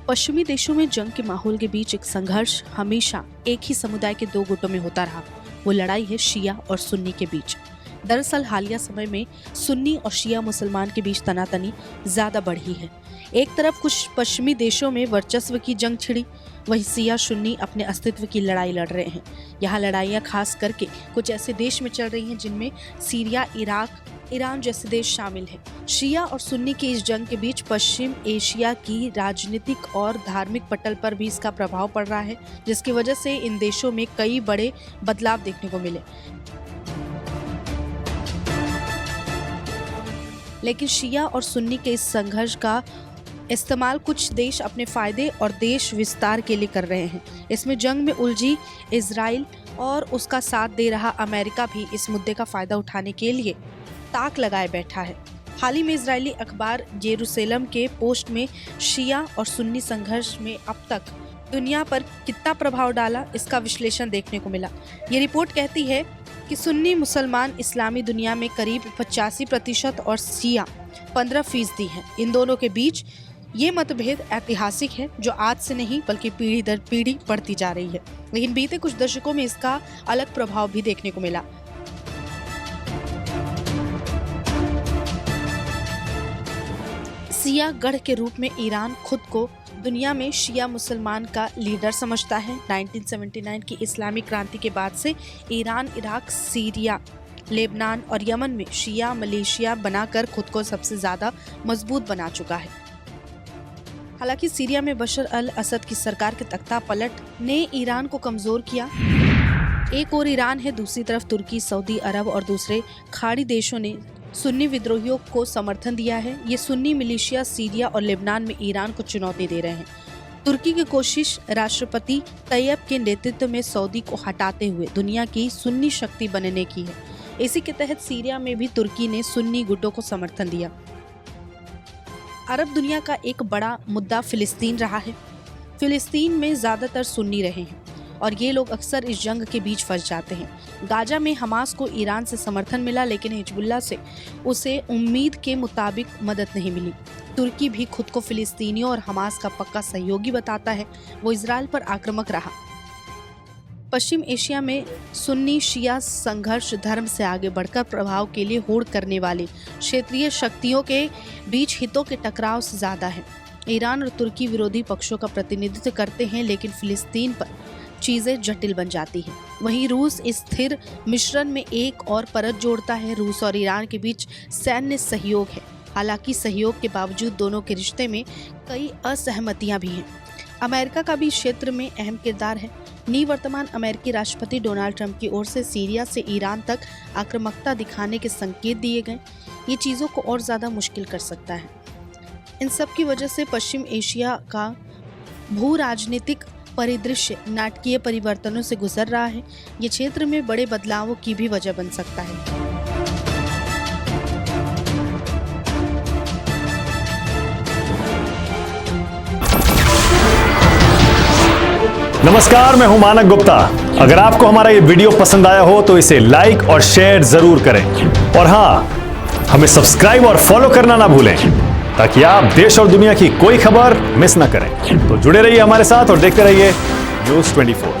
पश्चिमी देशों में जंग के माहौल के बीच एक संघर्ष हमेशा एक ही समुदाय के दो गुटों में होता रहा। वो लड़ाई है शिया और सुन्नी के बीच। दरअसल हालिया समय में सुन्नी और शिया मुसलमान के बीच तनातनी ज्यादा बढ़ी है। एक तरफ कुछ पश्चिमी देशों में वर्चस्व की जंग छिड़ी, वहीं शिया सुन्नी अपने अस्तित्व की लड़ाई लड़ रहे हैं। यहाँ लड़ाइयाँ खास करके कुछ ऐसे देश में चल रही हैं जिनमें सीरिया, इराक, ईरान जैसे देश शामिल हैं। शिया और सुन्नी की इस जंग के बीच पश्चिम एशिया की राजनीतिक और धार्मिक पटल पर भी इसका प्रभाव पड़ रहा है, जिसकी वजह से इन देशों में कई बड़े बदलाव देखने को मिले। लेकिन शिया और सुन्नी के इस संघर्ष का इस्तेमाल कुछ देश अपने फायदे और देश विस्तार के लिए कर रहे हैं। इसमें जंग में उलझी इजराइल और उसका साथ दे रहा अमेरिका भी इस मुद्दे का फायदा उठाने के लिए ताक लगाए बैठा है। हाल ही में इजरायली अखबार जेरूसलम के पोस्ट में शिया और सुन्नी संघर्ष में अब तक दुनिया पर कितना प्रभाव डाला, इसका विश्लेषण देखने को मिला। ये रिपोर्ट कहती है कि सुन्नी मुसलमान इस्लामी दुनिया में करीब 85% और शिया 15% हैं। इन दोनों के बीच ये मतभेद ऐतिहासिक है, जो आज से नहीं बल्कि पीढ़ी दर पीढ़ी बढ़ती जा रही है। लेकिन बीते कुछ दशकों में इसका अलग प्रभाव भी देखने को मिला। शिया गढ़ के रूप में ईरान खुद को दुनिया में शिया मुसलमान का लीडर समझता है। 1979 की इस्लामी क्रांति के बाद से ईरान, इराक, सीरिया, लेबनान और यमन में शिया मलेशिया बनाकर खुद को सबसे ज्यादा मजबूत बना चुका है। हालांकि सीरिया में बशर अल असद की सरकार के तख्ता पलट ने ईरान को कमजोर किया। एक और ईरान है, दूसरी तरफ तुर्की, सऊदी अरब और दूसरे खाड़ी देशों ने सुन्नी विद्रोहियों को समर्थन दिया है। ये सुन्नी मिलिशिया सीरिया और लेबनान में ईरान को चुनौती दे रहे हैं। तुर्की की कोशिश राष्ट्रपति तैयब के नेतृत्व में सऊदी को हटाते हुए दुनिया की सुन्नी शक्ति बनने की है। इसी के तहत सीरिया में भी तुर्की ने सुन्नी गुटों को समर्थन दिया। अरब दुनिया का एक बड़ा मुद्दा फिलिस्तीन रहा है। फिलिस्तीन में ज्यादातर सुन्नी रहे हैं और ये लोग अक्सर इस जंग के बीच फंस जाते हैं। गाजा में हमास को ईरान से समर्थन मिला, लेकिन हिजबुल्लाह से उसे उम्मीद के मुताबिक मदद नहीं मिली। तुर्की भी खुद को फिलिस्तीनियों और हमास का पक्का सहयोगी बताता है। वो इजराइल पर आक्रामक रहा। पश्चिम एशिया में सुन्नी शिया संघर्ष धर्म से आगे बढ़कर प्रभाव के लिए होड़ करने वाली क्षेत्रीय शक्तियों के बीच हितों के टकराव से ज्यादा है। ईरान और तुर्की विरोधी पक्षों का प्रतिनिधित्व करते हैं, लेकिन फिलिस्तीन पर चीजें जटिल बन जाती हैं। वहीं रूस इस स्थिर मिश्रण में एक और परत जोड़ता है। रूस और ईरान के बीच सैन्य सहयोग है। हालांकि सहयोग के बावजूद दोनों के रिश्ते में कई असहमतियां भी हैं। अमेरिका का भी क्षेत्र में अहम किरदार है। निवर्तमान अमेरिकी राष्ट्रपति डोनाल्ड ट्रंप की ओर से सीरिया से ईरान तक आक्रामकता दिखाने के संकेत दिए गए। ये चीज़ों को और ज़्यादा मुश्किल कर सकता है। इन सब की वजह से पश्चिम एशिया का भू राजनीतिक परिदृश्य नाटकीय परिवर्तनों से गुजर रहा है। ये क्षेत्र में बड़े बदलावों की भी वजह बन सकता है। नमस्कार, मैं हूं मानक गुप्ता। अगर आपको हमारा ये वीडियो पसंद आया हो तो इसे लाइक और शेयर जरूर करें। और हां, हमें सब्सक्राइब और फॉलो करना ना भूलें, ताकि आप देश और दुनिया की कोई खबर मिस ना करें। तो जुड़े रहिए हमारे साथ और देखते रहिए न्यूज़ 24।